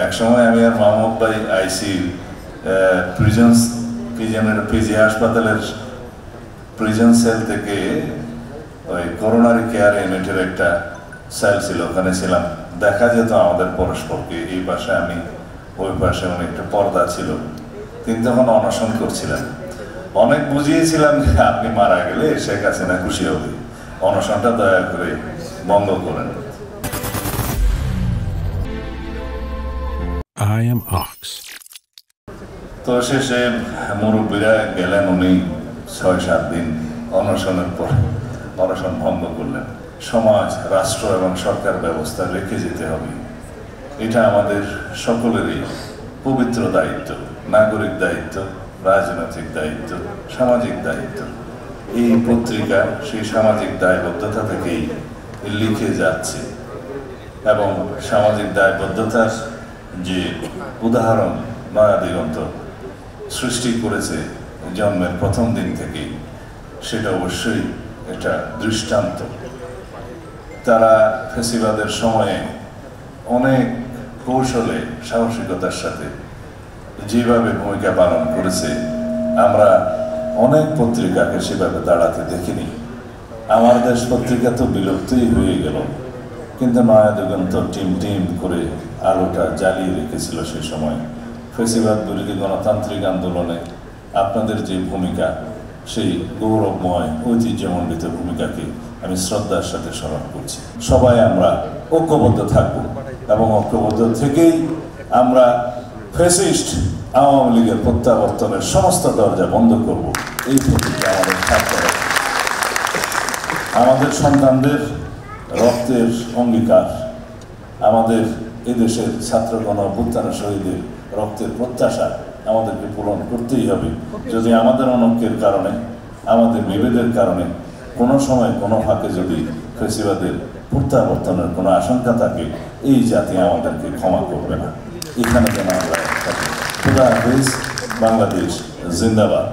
এক সময় আমি আর মাহমুদ ভাই আইসি প্রিজন্স কি যেন পিজি হাসপাতালের প্রিজন সেল থেকে ওই করোনারি কেয়ার ইউনিটের একটা সেল ছিল, ওখানে ছিলাম। দেখা যেত আমাদের পরস্পরকে, এই পাশে আমি, ওই পাশে একটা পর্দা ছিল। তিনি তখন অনশন করছিলেন। অনেক বুঝিয়েছিলাম যে আপনি মারা গেলে শেখ হাসিনা খুশি হবে, অনশনটা দয়া করে বন্ধ করেন। I am Ox. তো শেষে মুরব্বীরা গেলেন, উনি ৬-৭ দিন অনশনের পর অনশন ভঙ্গ করলেন। সমাজ, রাষ্ট্র এবং সরকার ব্যবস্থা রেখে যেতে হবে, এটা আমাদের সকলেরই পবিত্র দায়িত্ব, নাগরিক দায়িত্ব, রাজনৈতিক দায়িত্ব, সামাজিক দায়িত্ব। এই পত্রিকা সেই সামাজিক দায়বদ্ধতা থেকেই লিখে যাচ্ছে এবং সামাজিক দায়বদ্ধতার যে উদাহরণ নয়া দিগন্ত সৃষ্টি করেছে জন্মের প্রথম দিন থেকেই, সেটা অবশ্যই একটা দৃষ্টান্ত। তারা ফেসিবাদের সময়ে অনেক কৌশলে, সাহসিকতার সাথে যেভাবে ভূমিকা পালন করেছে, আমরা অনেক পত্রিকাকে সেভাবে দাঁড়াতে দেখিনি। আমার দেশ পত্রিকা তো বিলুপ্তই হয়ে গেল, কিন্তু নয়া দিগন্ত টিম করে আলোটা জ্বালিয়ে রেখেছিল সে সময়। ফেসিবাদ বিরোধী গণতান্ত্রিক আন্দোলনে আপনাদের যে ভূমিকা, সেই গৌরবময় ঐতিহ্যমণ্ডিত ভূমিকাকে আমি শ্রদ্ধার সাথে স্মরণ করছি। সবাই আমরা ঐক্যবদ্ধ থাকব এবং ঐক্যবদ্ধ থেকেই আমরা ফ্যাসিস্ট আওয়ামী লীগের প্রত্যাবর্তনের সমস্ত দরজা বন্ধ করব। এই প্রতিজ্ঞা আমাদের থাকতে হবে। আমাদের সন্তানদের রক্তের অঙ্গীকার, আমাদের এদেশের ছাত্রগণ অভ্যুত্থান শহীদের রক্তের প্রত্যাশা আমাদেরকে পূরণ করতেই হবে। যদি আমাদের অনৈক্যের কারণে, আমাদের বিভেদের কারণে কোনো সময় কোনো ফাঁকে যদি ফেসিবাদের প্রত্যাবর্তনের কোনো আশঙ্কা থাকে, এই জাতি আমাদেরকে ক্ষমা করবে না। এখানে যেন আমরা খোদা হাফেজ, বাংলাদেশ জিন্দাবাদ।